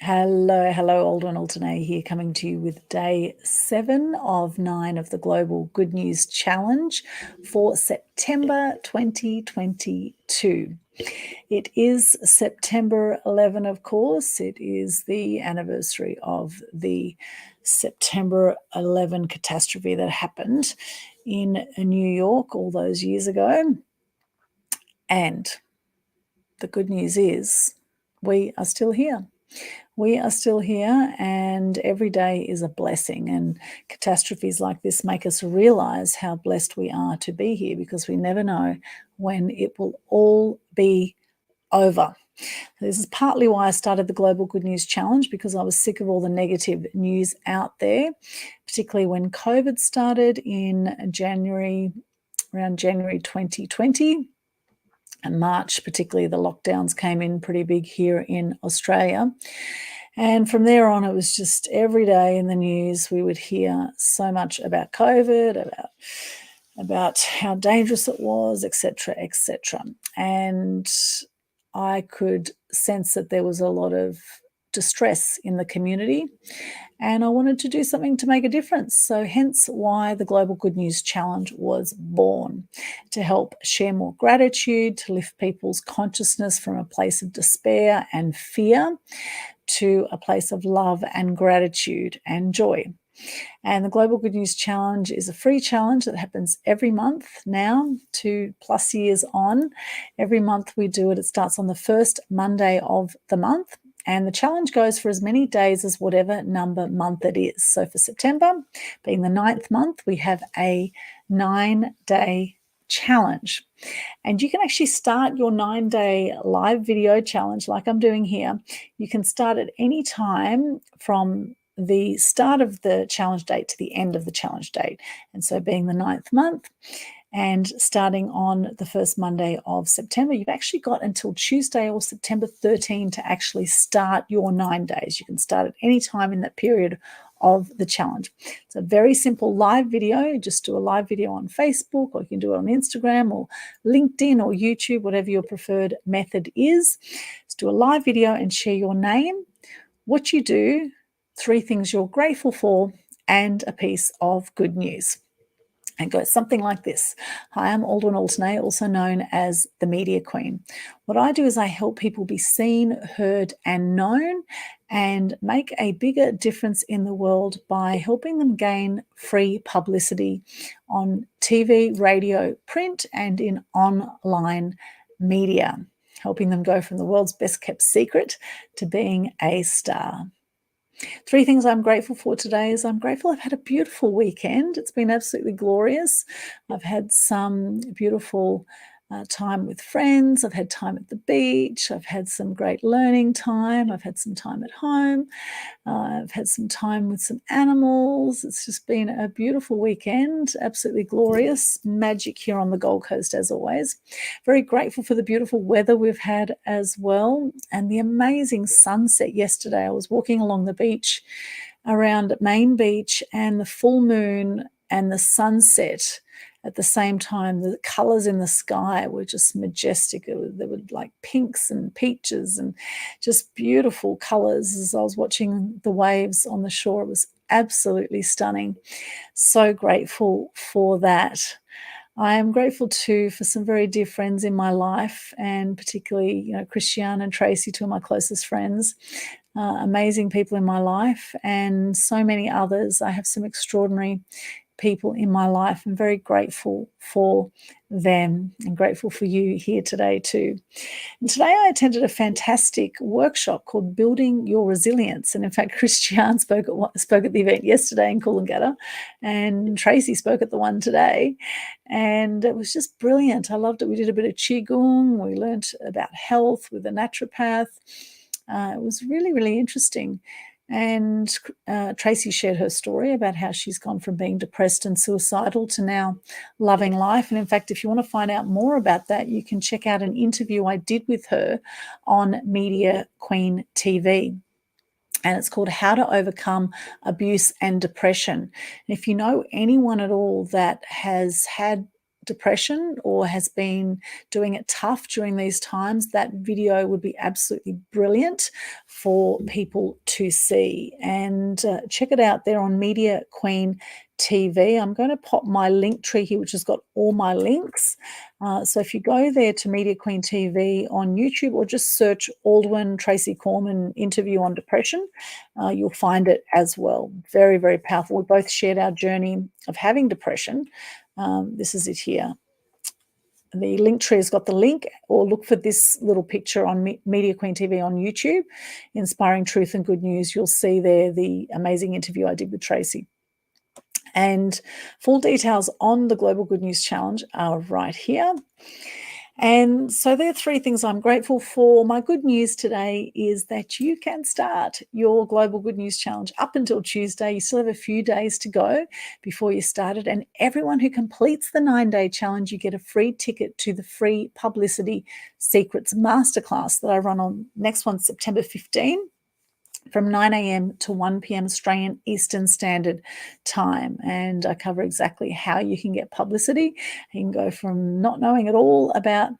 Hello, Old One Alternate here, coming to you with day 7 of 9 of the Global Good News Challenge for September 2022. It is September 11, of course. It is the anniversary of the September 11 catastrophe that happened in New York all those years ago. And the good news is we are still here. We are still here, and every day is a blessing. And catastrophes like this make us realize how blessed we are to be here, because we never know when it will all be over. This is partly why I started the Global Good News Challenge, because I was sick of all the negative news out there, particularly when COVID started in around January 2020. And March, particularly, the lockdowns came in pretty big here in Australia. And from there on, it was just every day in the news, we would hear so much about COVID, about how dangerous it was, etc., etc. And I could sense that there was a lot of distress in the community, and I wanted to do something to make a difference. So hence why the Global Good News Challenge was born, to help share more gratitude, to lift people's consciousness from a place of despair and fear to a place of love and gratitude and joy. And the Global Good News Challenge is a free challenge that happens every month now, 2+ years on. Every month we do it. It starts on the first Monday of the month. And the challenge goes for as many days as whatever number month it is. So for September, being the 9th month, we have a 9-day challenge. And you can actually start your 9-day live video challenge like I'm doing here. You can start at any time from the start of the challenge date to the end of the challenge date. And so being the 9th month, and starting on the first Monday of September, you've actually got until Tuesday or September 13 to actually start your 9 days. You can start at any time in that period of the challenge. It's a very simple live video. Just do a live video on Facebook, or you can do it on Instagram or LinkedIn or YouTube, whatever your preferred method is. Just do a live video and share your name, what you do, 3 things you're grateful for, and a piece of good news. And goes something like this. Hi, I'm Aldwin Alternate, also known as the Media Queen. What I do is I help people be seen, heard, and known, and make a bigger difference in the world by helping them gain free publicity on TV, radio, print, and in online media, helping them go from the world's best kept secret to being a star. 3 things I'm grateful for today is I'm grateful I've had a beautiful weekend. It's been absolutely glorious. I've had some beautiful time with friends. I've had time at the beach. I've had some great learning time. I've had some time at home. I've had some time with some animals. It's just been a beautiful weekend, absolutely glorious. Magic here on the Gold Coast, as always. Very grateful for the beautiful weather we've had as well, and the amazing sunset yesterday. I was walking along the beach around Main Beach, and the full moon and the sunset at the same time. The colors in the sky were just majestic. There were like pinks and peaches and just beautiful colors as I was watching the waves on the shore. It was absolutely stunning. So grateful for that. I am grateful too for some very dear friends in my life, and particularly, Christiane and Tracy, 2 of my closest friends. Amazing people in my life, and so many others. I have some extraordinary people in my life. I'm very grateful for them, and grateful for you here today too. And today I attended a fantastic workshop called Building Your Resilience. And in fact, Christiane spoke at the event yesterday in Coolangatta, and Tracy spoke at the one today. And it was just brilliant. I loved it. We did a bit of Qigong. We learned about health with a naturopath. It was really, really interesting. And Tracy shared her story about how she's gone from being depressed and suicidal to now loving life. And in fact, if you want to find out more about that, you can check out an interview I did with her on Media Queen TV. And it's called How to Overcome Abuse and Depression. And if you know anyone at all that has had depression or has been doing it tough during these times, that video would be absolutely brilliant for people to see. And check it out there on Media Queen TV. I'm going to pop my link tree here, which has got all my links. So if you go there to Media Queen TV on YouTube, or just search Aldwyn Tracy Corman interview on depression, you'll find it as well. Very, very powerful. We both shared our journey of having depression. This is it here. The link tree has got the link, or look for this little picture on Media Queen TV on YouTube, Inspiring Truth and Good News. You'll see there the amazing interview I did with Tracy. And full details on the Global Good News Challenge are right here. And so there are three things I'm grateful for. My good news today is that you can start your Global Good News Challenge up until Tuesday. You still have a few days to go before you start it. And everyone who completes the 9-day challenge, you get a free ticket to the free Publicity Secrets Masterclass that I run on next one, September 15. From 9 a.m. to 1 p.m. Australian Eastern Standard Time. And I cover exactly how you can get publicity. You can go from not knowing at all about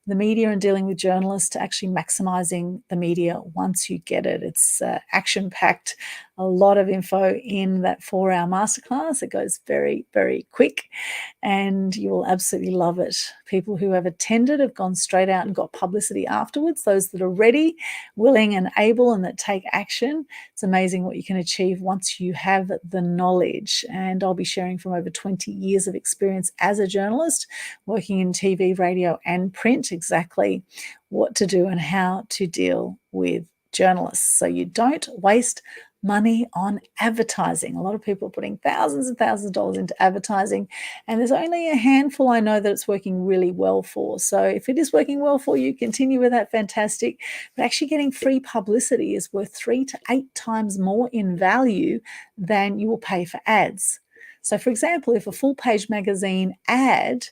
the media and dealing with journalists to actually maximizing the media once you get it. It's action-packed, a lot of info in that 4-hour masterclass. It goes very, very quick, and you will absolutely love it. People who have attended have gone straight out and got publicity afterwards. Those that are ready, willing and able, and that take action, it's amazing what you can achieve once you have the knowledge. And I'll be sharing from over 20 years of experience as a journalist, working in TV, radio and print, exactly what to do and how to deal with journalists so you don't waste money on advertising. A lot of people are putting thousands and thousands of dollars into advertising, and there's only a handful I know that it's working really well for. So if it is working well for you, continue with that, fantastic. But actually getting free publicity is worth 3 to 8 times more in value than you will pay for ads. So for example, if a full page magazine ad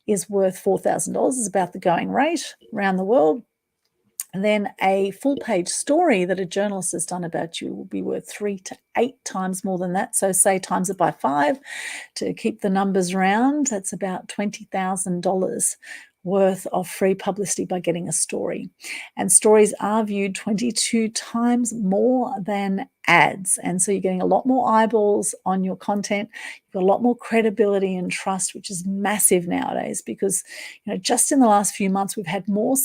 is worth $4,000, is about the going rate around the world, and then a full page story that a journalist has done about you will be worth 3 to 8 times more than that. So say times it by 5 to keep the numbers round. That's about $20,000 worth of free publicity by getting a story. And stories are viewed 22 times more than ads. And so you're getting a lot more eyeballs on your content. You've got a lot more credibility and trust, which is massive nowadays because, just in the last few months, we've had more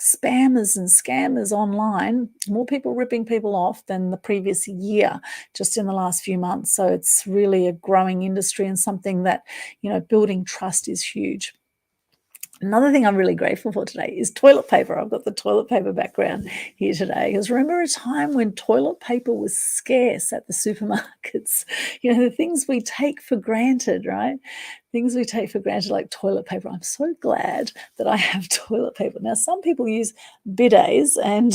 spammers and scammers online, more people ripping people off than the previous year, just in the last few months. So it's really a growing industry and something that, building trust is huge. Another thing I'm really grateful for today is toilet paper. I've got the toilet paper background here today because remember a time when toilet paper was scarce at the supermarkets? The things we take for granted, right? Things we take for granted like toilet paper. I'm so glad that I have toilet paper. Now, some people use bidets and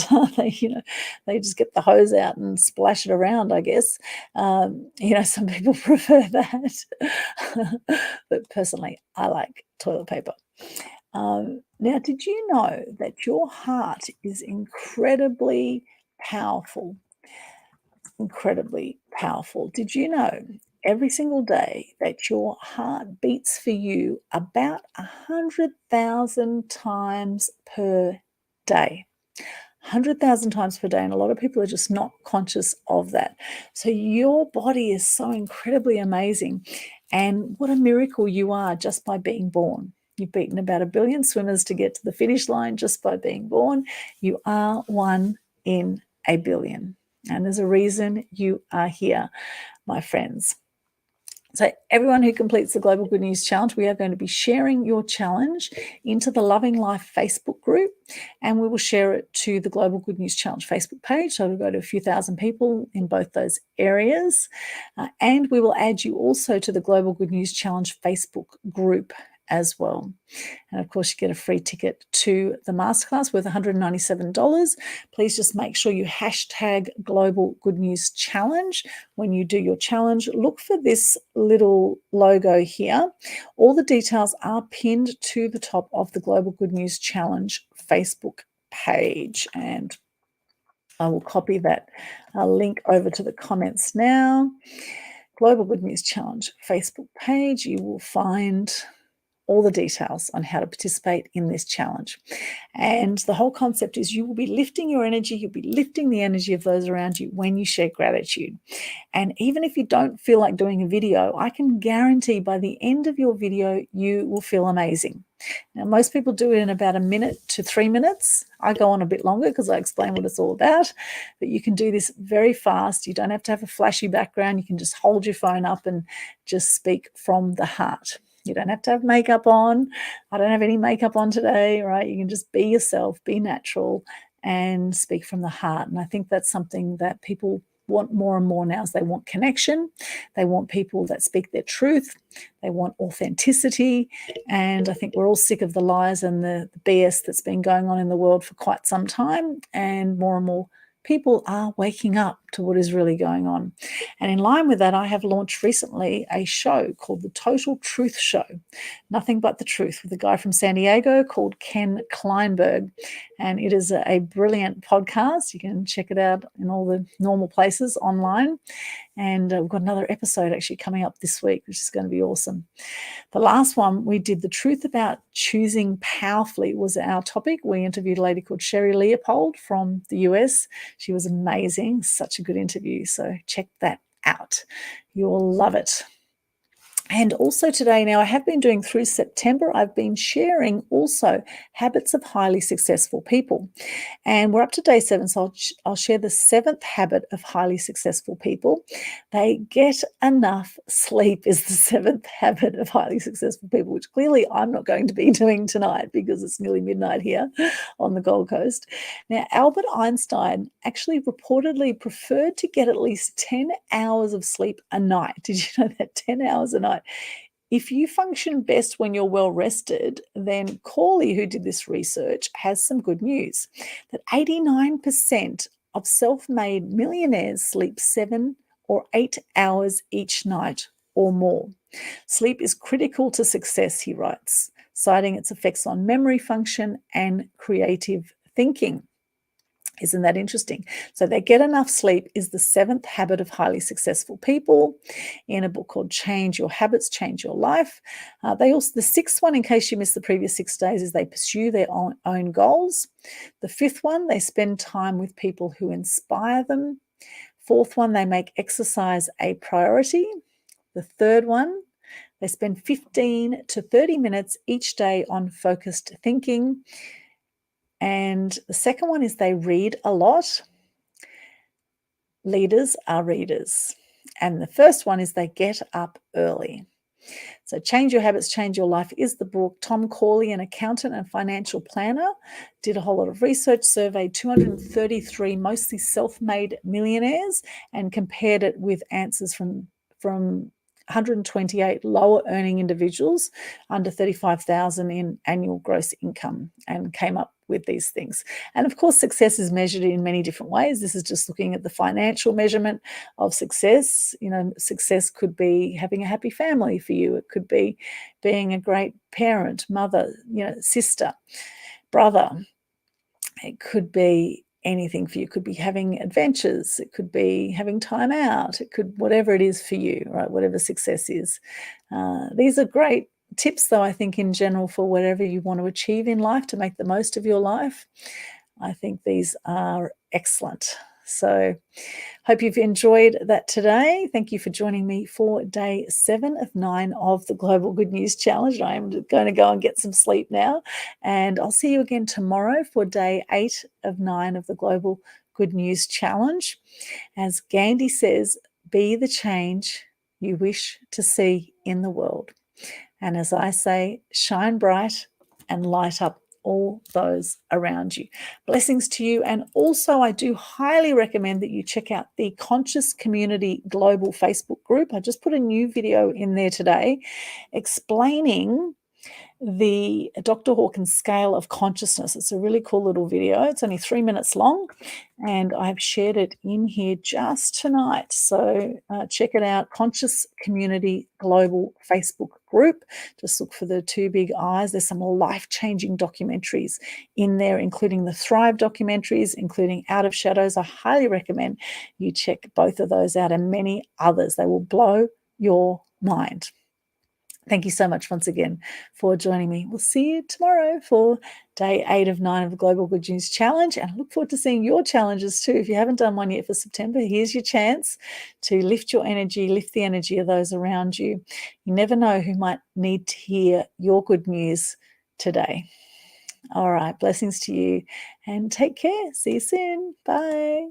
they just get the hose out and splash it around, I guess. Some people prefer that. But personally, I like toilet paper. Now, did you know that your heart is incredibly powerful? Incredibly powerful. Did you know every single day that your heart beats for you about 100,000 times per day? 100,000 times per day, and a lot of people are just not conscious of that. So your body is so incredibly amazing, and what a miracle you are just by being born. You've beaten about 1 billion swimmers to get to the finish line just by being born. You are one in 1 billion, and there's a reason you are here, my friends. So everyone who completes the Global Good News Challenge, we are going to be sharing your challenge into the Loving Life Facebook group, and we will share it to the Global Good News Challenge Facebook page. So we'll go to a few thousand people in both those areas. And we will add you also to the Global Good News Challenge Facebook group as well. And of course, you get a free ticket to the masterclass worth $197. Please just make sure you hashtag Global Good News Challenge when you do your challenge. Look for this little logo here. All the details are pinned to the top of the Global Good News Challenge Facebook page. And I will copy that link over to the comments now. Global Good News Challenge Facebook page. You will find all the details on how to participate in this challenge. And the whole concept is you will be lifting your energy, you'll be lifting the energy of those around you when you share gratitude. And even if you don't feel like doing a video, I can guarantee by the end of your video, you will feel amazing. Now, most people do it in about 1 minute to 3 minutes. I go on a bit longer because I explain what it's all about, but you can do this very fast. You don't have to have a flashy background. You can just hold your phone up and just speak from the heart. You don't have to have makeup on. I don't have any makeup on today, right? You can just be yourself, be natural, and speak from the heart. And I think that's something that people want more and more now. Is they want connection. They want people that speak their truth. They want authenticity. And I think we're all sick of the lies and the BS that's been going on in the world for quite some time. And more people are waking up to what is really going on. And in line with that, I have launched recently a show called The Total Truth Show, Nothing But the Truth, with a guy from San Diego called Ken Kleinberg. And it is a brilliant podcast. You can check it out in all the normal places online. And we've got another episode actually coming up this week, which is going to be awesome. The last one we did, the truth about choosing powerfully, was our topic. We interviewed a lady called Sherry Leopold from the US. She was amazing, such a good interview. So check that out. You'll love it. And also today, now I have been doing through September, I've been sharing also habits of highly successful people. And we're up to day 7, so I'll share the 7th habit of highly successful people. They get enough sleep is the 7th habit of highly successful people, which clearly I'm not going to be doing tonight because it's nearly midnight here on the Gold Coast. Now, Albert Einstein actually reportedly preferred to get at least 10 hours of sleep a night. Did you know that? 10 hours a night. If you function best when you're well rested, then Corley, who did this research, has some good news that 89% of self-made millionaires sleep 7 or 8 hours each night or more. Sleep is critical to success, he writes, citing its effects on memory function and creative thinking. Isn't that interesting? So they get enough sleep is the 7th habit of highly successful people in a book called Change Your Habits, Change Your Life. The 6th one, in case you missed the previous 6 days, is they pursue their own goals. The 5th one, they spend time with people who inspire them. 4th one, they make exercise a priority. The 3rd one, they spend 15 to 30 minutes each day on focused thinking. And the second one is they read a lot. Leaders are readers. And the first one is they get up early. So Change Your Habits, Change Your Life is the book. Tom Corley, an accountant and financial planner, did a whole lot of research, surveyed 233 mostly self-made millionaires and compared it with answers from 128 lower earning individuals under 35,000 in annual gross income, and came up with these things. And of course, success is measured in many different ways. This is just looking at the financial measurement of success. You know, success could be having a happy family for you. It could be being a great parent, mother, sister, brother. It could be anything for you. It could be having adventures. It could be having time out. It could, whatever it is for you, right? Whatever success is. These are great tips, though, I think, in general, for whatever you want to achieve in life, to make the most of your life. I think these are excellent. So hope you've enjoyed that today. Thank you for joining me for day 7 of 9 of the Global Good News Challenge. I am going to go and get some sleep now, and I'll see you again tomorrow for day 8 of 9 of the Global Good News Challenge. As Gandhi says, be the change you wish to see in the world. And as I say, shine bright and light up all those around you. Blessings to you. And also, I do highly recommend that you check out the Conscious Community Global Facebook group. I just put a new video in there today explaining the Dr. Hawkins scale of consciousness. It's a really cool little video. It's only 3 minutes long, and I've shared it in here just tonight. So check it out, Conscious Community Global Facebook group. Just look for the 2 big eyes. There's some life-changing documentaries in there, including the Thrive documentaries, including Out of Shadows. I highly recommend you check both of those out, and many others. They will blow your mind. Thank you so much once again for joining me. We'll see you tomorrow for day 8 of 9 of the Global Good News Challenge. And I look forward to seeing your challenges too. If you haven't done one yet for September, here's your chance to lift your energy, lift the energy of those around you. You never know who might need to hear your good news today. All right, blessings to you and take care. See you soon. Bye.